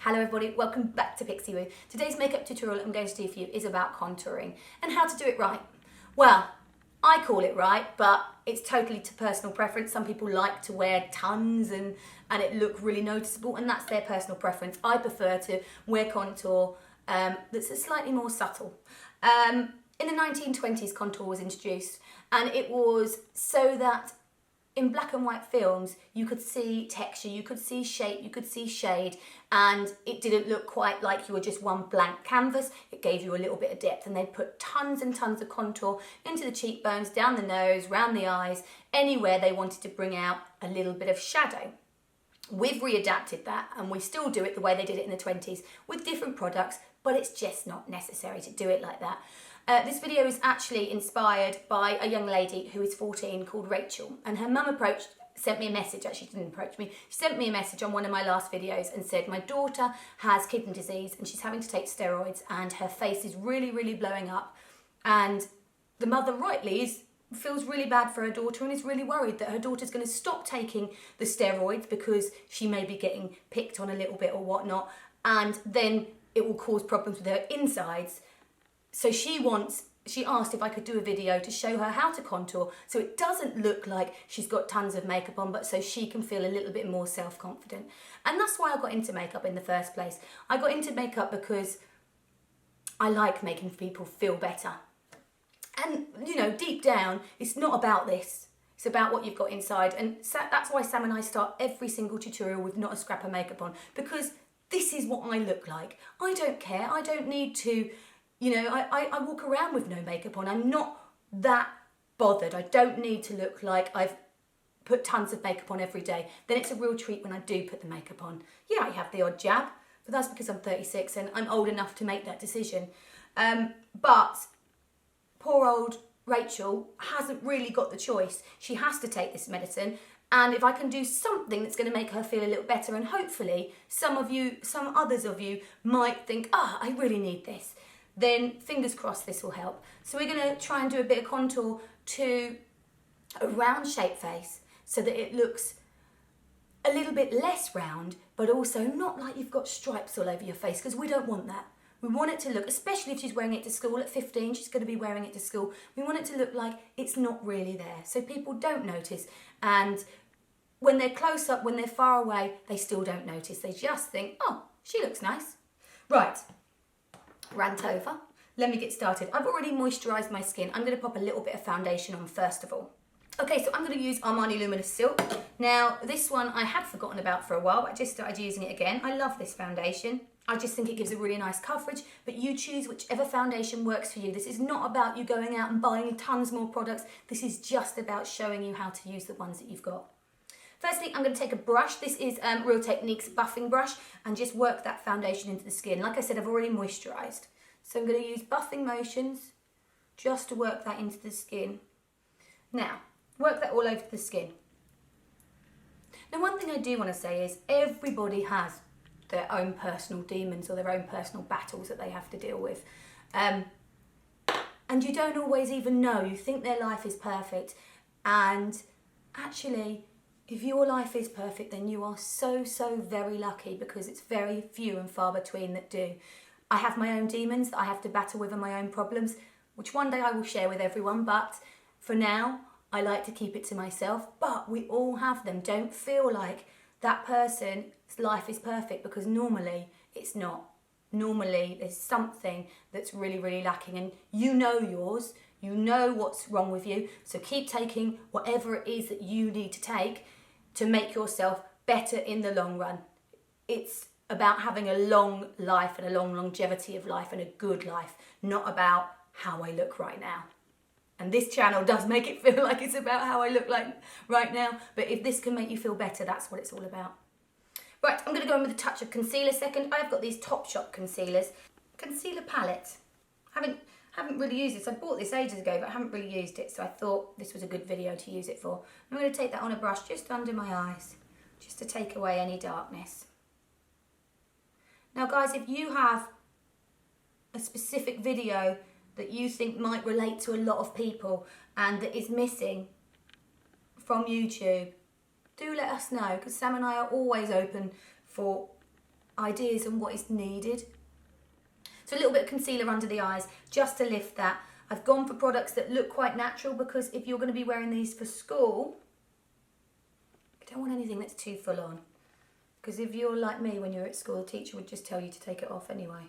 Hello everybody, welcome back to Pixie Woo. Today's makeup tutorial I'm going to do for you is about contouring and how to do it right. Well, I call it right, but it's totally to personal preference. Some people like to wear tons and it look really noticeable, and that's their personal preference. I prefer to wear contour that's slightly more subtle. In the 1920s, contour was introduced, and it was so that in black and white films, you could see texture, you could see shape, you could see shade, and it didn't look quite like you were just one blank canvas. It gave you a little bit of depth, and they'd put tons and tons of contour into the cheekbones, down the nose, round the eyes, anywhere they wanted to bring out a little bit of shadow. We've readapted that, and we still do it the way they did it in the 20s with different products, but it's just not necessary to do it like that. This video is actually inspired by a young lady who is 14 called Rachel, and her mum sent me a message. Actually, she didn't approach me. She sent me a message on one of my last videos and said, my daughter has kidney disease and she's having to take steroids and her face is really, really blowing up. And the mother rightly feels really bad for her daughter and is really worried that her daughter's going to stop taking the steroids because she may be getting picked on a little bit or whatnot, and then it will cause problems with her insides. So she asked if I could do a video to show her how to contour so it doesn't look like she's got tons of makeup on, but so she can feel a little bit more self-confident. And that's why I got into makeup in the first place. I got into makeup because I like making people feel better. And, you know, deep down, it's not about this. It's about what you've got inside. And that's why Sam and I start every single tutorial with not a scrap of makeup on, because this is what I look like. I don't care. I don't need to... You know, I walk around with no makeup on. I'm not that bothered. I don't need to look like I've put tons of makeup on every day. Then it's a real treat when I do put the makeup on. Yeah, I have the odd jab, but that's because I'm 36 and I'm old enough to make that decision. But poor old Rachel hasn't really got the choice. She has to take this medicine. And if I can do something that's going to make her feel a little better, and hopefully some others of you might think, I really need this, then fingers crossed this will help. So we're going to try and do a bit of contour to a round shaped face so that it looks a little bit less round, but also not like you've got stripes all over your face, because we don't want that. We want it to look, especially if she's wearing it to school at 15, she's going to be wearing it to school, we want it to look like it's not really there, so people don't notice. And when they're close up, when they're far away, they still don't notice. They just think, oh, she looks nice. Right. Rant over. Let me get started. I've already moisturised my skin. I'm going to pop a little bit of foundation on first of all. Okay, so I'm going to use Armani Luminous Silk. Now, this one I had forgotten about for a while, but I just started using it again. I love this foundation. I just think it gives a really nice coverage, but you choose whichever foundation works for you. This is not about you going out and buying tons more products. This is just about showing you how to use the ones that you've got. Firstly, I'm going to take a brush. This is Real Techniques buffing brush, and just work that foundation into the skin. Like I said, I've already moisturised. So I'm going to use buffing motions just to work that into the skin. Now, work that all over the skin. Now, one thing I do want to say is everybody has their own personal demons or their own personal battles that they have to deal with. And you don't always even know. You think their life is perfect, and actually... if your life is perfect, then you are so, so very lucky, because it's very few and far between that do. I have my own demons that I have to battle with and my own problems, which one day I will share with everyone, but for now, I like to keep it to myself. But we all have them. Don't feel like that person's life is perfect, because normally it's not. Normally there's something that's really, really lacking, and you know yours. You know what's wrong with you, so keep taking whatever it is that you need to take to make yourself better in the long run. It's about having a long life and a long longevity of life and a good life, not about how I look right now. And this channel does make it feel like it's about how I look like right now, but if this can make you feel better, that's what it's all about. Right, I'm going to go in with a touch of concealer second. I've got these Topshop concealers. Concealer palette. Haven't really used this. I bought this ages ago, but I haven't really used it, so I thought this was a good video to use it for. I'm going to take that on a brush just under my eyes, just to take away any darkness. Now guys, if you have a specific video that you think might relate to a lot of people and that is missing from YouTube, do let us know, because Sam and I are always open for ideas on what is needed. So a little bit of concealer under the eyes just to lift that. I've gone for products that look quite natural because if you're going to be wearing these for school, you don't want anything that's too full on. Because if you're like me when you're at school, the teacher would just tell you to take it off anyway.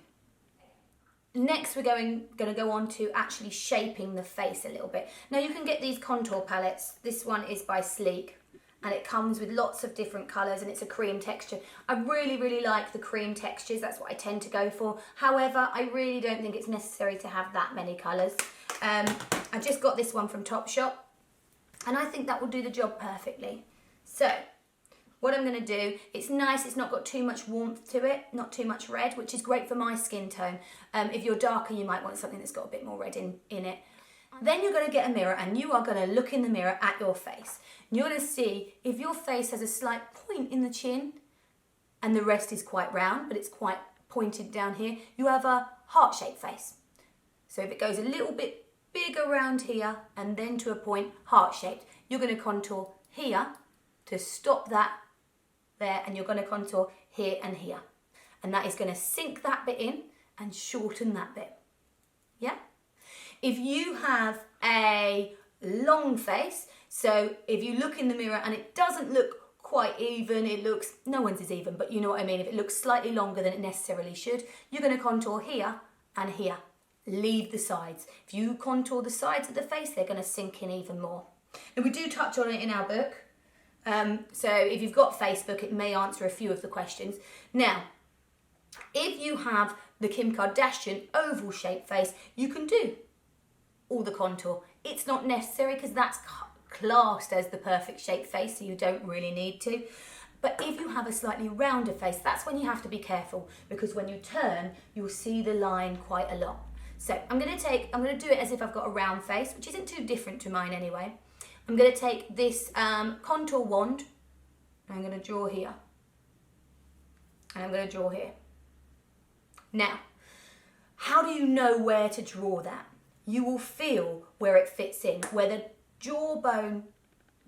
Next, we're going to go on to actually shaping the face a little bit. Now, you can get these contour palettes. This one is by Sleek, and it comes with lots of different colours, and it's a cream texture. I really, really like the cream textures. That's what I tend to go for. However, I really don't think it's necessary to have that many colours. I just got this one from Topshop, and I think that will do the job perfectly. So, what I'm going to do, it's nice, it's not got too much warmth to it, not too much red, which is great for my skin tone. If you're darker, you might want something that's got a bit more red in it. Then you're going to get a mirror and you are going to look in the mirror at your face. And you're going to see if your face has a slight point in the chin and the rest is quite round, but it's quite pointed down here, you have a heart-shaped face. So if it goes a little bit big around here and then to a point heart-shaped, you're going to contour here to stop that there, and you're going to contour here and here, and that is going to sink that bit in and shorten that bit. Yeah, if you have a long face, so if you look in the mirror and it doesn't look quite even, it looks, no one's is even, but you know what I mean, if it looks slightly longer than it necessarily should, you're going to contour here and here. Leave the sides. If you contour the sides of the face, they're going to sink in even more. And we do touch on it in our book. So if you've got Facebook, it may answer a few of the questions. Now, if you have the Kim Kardashian oval shaped face, you can do all the contour. It's not necessary because that's classed as the perfect shaped face, so you don't really need to. But if you have a slightly rounder face, that's when you have to be careful, because when you turn, you'll see the line quite a lot. So I'm going to do it as if I've got a round face, which isn't too different to mine anyway. I'm going to take this contour wand and I'm going to draw here. And I'm going to draw here. Now, how do you know where to draw that? You will feel where it fits in, where the jawbone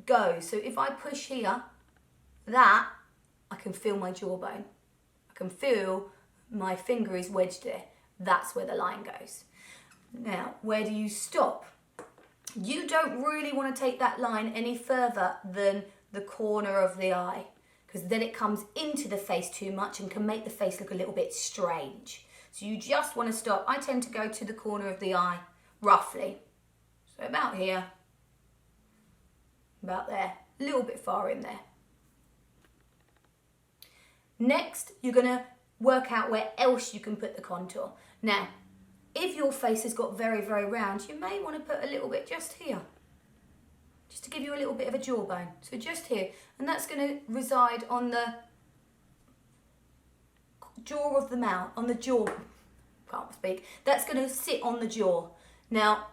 goes. So if I push here, I can feel my jawbone. I can feel my finger is wedged there. That's where the line goes. Now, where do you stop? You don't really want to take that line any further than the corner of the eye, because then it comes into the face too much and can make the face look a little bit strange. So you just want to stop. I tend to go to the corner of the eye, roughly. So about here, about there, a little bit far in there. Next, you're going to work out where else you can put the contour. Now, if your face has got very, very round, you may want to put a little bit just here, just to give you a little bit of a jawbone. So just here, and that's going to reside on the jaw of the mouth, on the jaw, can't speak, that's going to sit on the jaw. Now,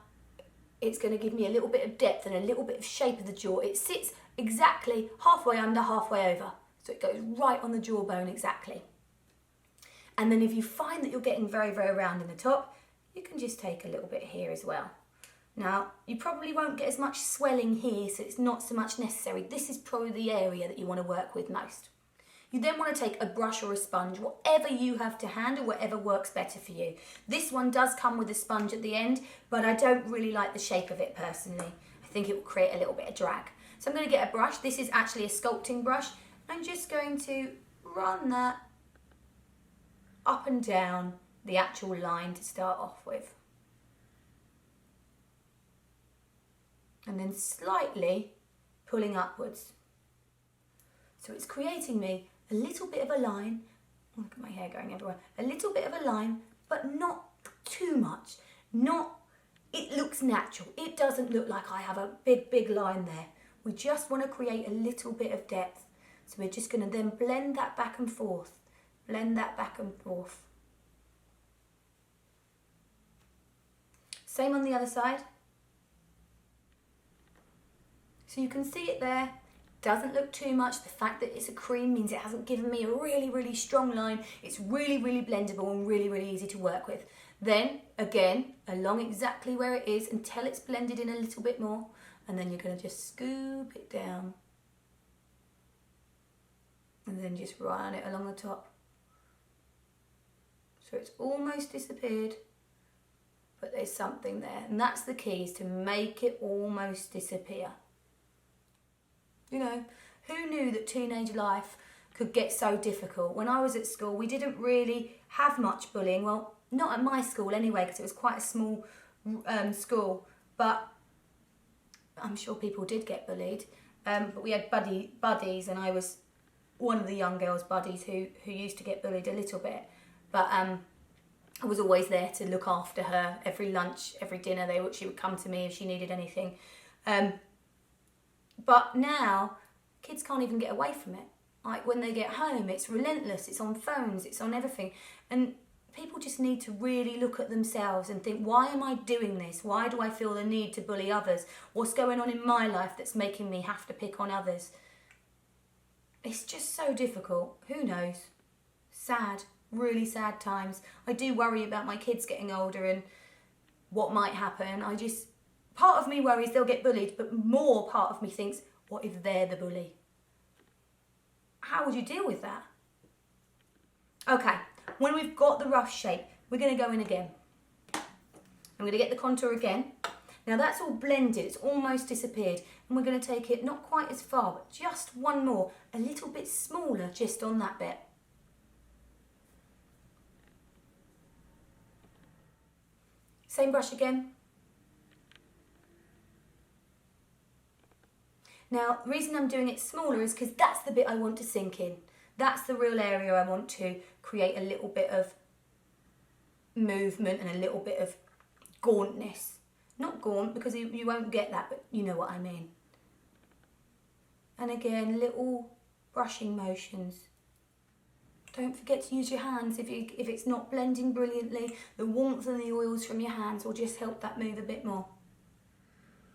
it's going to give me a little bit of depth and a little bit of shape of the jaw. It sits exactly halfway under, halfway over. So it goes right on the jawbone exactly. And then if you find that you're getting very, very round in the top, you can just take a little bit here as well. Now, you probably won't get as much swelling here, so it's not so much necessary. This is probably the area that you want to work with most. You then want to take a brush or a sponge, whatever you have to hand or whatever works better for you. This one does come with a sponge at the end, but I don't really like the shape of it personally. I think it will create a little bit of drag. So I'm going to get a brush. This is actually a sculpting brush. I'm just going to run that up and down the actual line to start off with. And then slightly pulling upwards. So it's creating me a little bit of a line. Look at my hair going everywhere. A little bit of a line, but not too much. It looks natural. It doesn't look like I have a big, big line there. We just want to create a little bit of depth. So we're just going to then blend that back and forth. Blend that back and forth. Same on the other side. So you can see it there. Doesn't look too much. The fact that it's a cream means it hasn't given me a really, really strong line. It's really, really blendable and really, really easy to work with. Then, again, along exactly where it is until it's blended in a little bit more. And then you're going to just scoop it down. And then just run it along the top. So it's almost disappeared, but there's something there. And that's the key, is to make it almost disappear. You know, who knew that teenage life could get so difficult? When I was at school, we didn't really have much bullying. Well, not at my school anyway, because it was quite a small school. But I'm sure people did get bullied. But we had buddies, and I was one of the young girls' buddies who used to get bullied a little bit. But I was always there to look after her. Every lunch, every dinner, she would come to me if she needed anything. But now, kids can't even get away from it. Like when they get home, it's relentless, it's on phones, it's on everything. And people just need to really look at themselves and think, why am I doing this? Why do I feel the need to bully others? What's going on in my life that's making me have to pick on others? It's just so difficult. Who knows? Sad, really sad times. I do worry about my kids getting older and what might happen. Part of me worries they'll get bullied, but more part of me thinks, what if they're the bully? How would you deal with that? Okay, when we've got the rough shape, we're going to go in again. I'm going to get the contour again. Now that's all blended, it's almost disappeared. And we're going to take it not quite as far, but just one more, a little bit smaller just on that bit. Same brush again. Now, the reason I'm doing it smaller is because that's the bit I want to sink in. That's the real area I want to create a little bit of movement and a little bit of gauntness. Not gaunt, because you won't get that, but you know what I mean. And again, little brushing motions. Don't forget to use your hands if it's not blending brilliantly. The warmth and the oils from your hands will just help that move a bit more.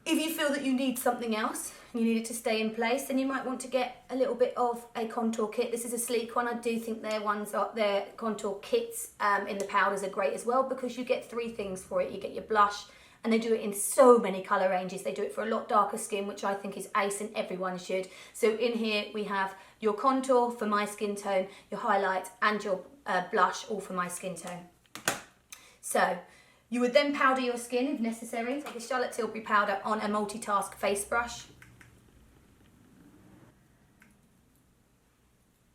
If you feel that you need something else, and you need it to stay in place, then you might want to get a little bit of a contour kit. This is a sleek one. I do think their contour kits in the powders are great as well, because you get 3 things for it. You get your blush, and they do it in so many colour ranges. They do it for a lot darker skin, which I think is ace and everyone should. So in here we have your contour for my skin tone, your highlight and your blush, all for my skin tone. So you would then powder your skin if necessary. Take a Charlotte Tilbury powder on a multitask face brush.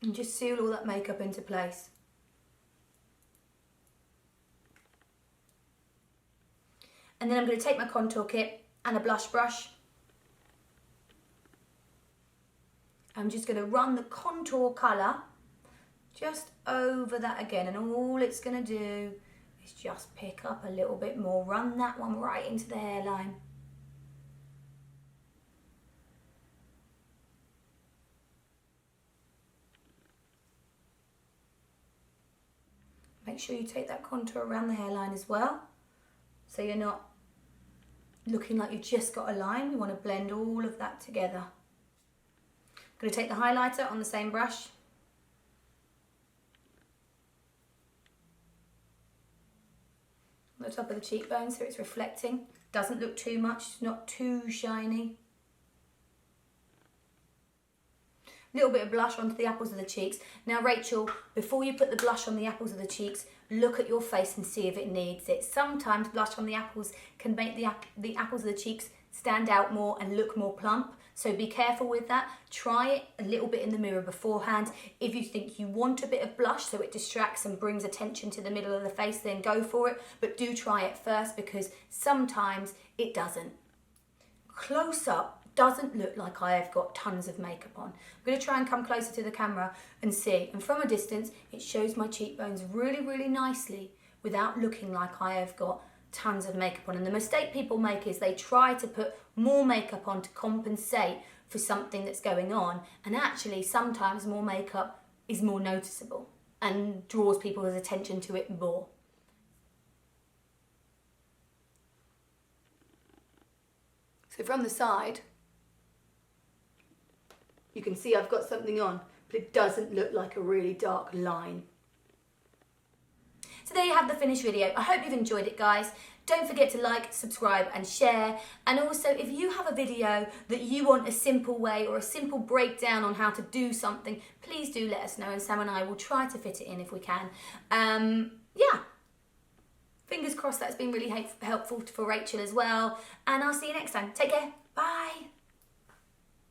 And just seal all that makeup into place. And then I'm going to take my contour kit and a blush brush. I'm just going to run the contour colour just over that again, and all it's going to do is just pick up a little bit more. Run that one right into the hairline. Make sure you take that contour around the hairline as well, so you're not looking like you've just got a line. You want to blend all of that together. I'm going to take the highlighter on the same brush. On the top of the cheekbone so it's reflecting. Doesn't look too much, not too shiny. A little bit of blush onto the apples of the cheeks. Now Rachel, before you put the blush on the apples of the cheeks, look at your face and see if it needs it. Sometimes blush on the apples can make the apples of the cheeks stand out more and look more plump. So be careful with that. Try it a little bit in the mirror beforehand. If you think you want a bit of blush so it distracts and brings attention to the middle of the face, then go for it. But do try it first, because sometimes it doesn't. Close up doesn't look like I have got tons of makeup on. I'm going to try and come closer to the camera and see. And from a distance, it shows my cheekbones really, really nicely without looking like I have got tons of makeup on. And the mistake people make is they try to put more makeup on to compensate for something that's going on, and actually sometimes more makeup is more noticeable and draws people's attention to it more. So from the side you can see I've got something on, but it doesn't look like a really dark line. So there you have the finished video. I hope you've enjoyed it, guys. Don't forget to like, subscribe and share. And also, if you have a video that you want a simple way or a simple breakdown on how to do something, please do let us know, and Sam and I will try to fit it in if we can. yeah, fingers crossed that's been really helpful for Rachel as well. And I'll see you next time. Take care. Bye.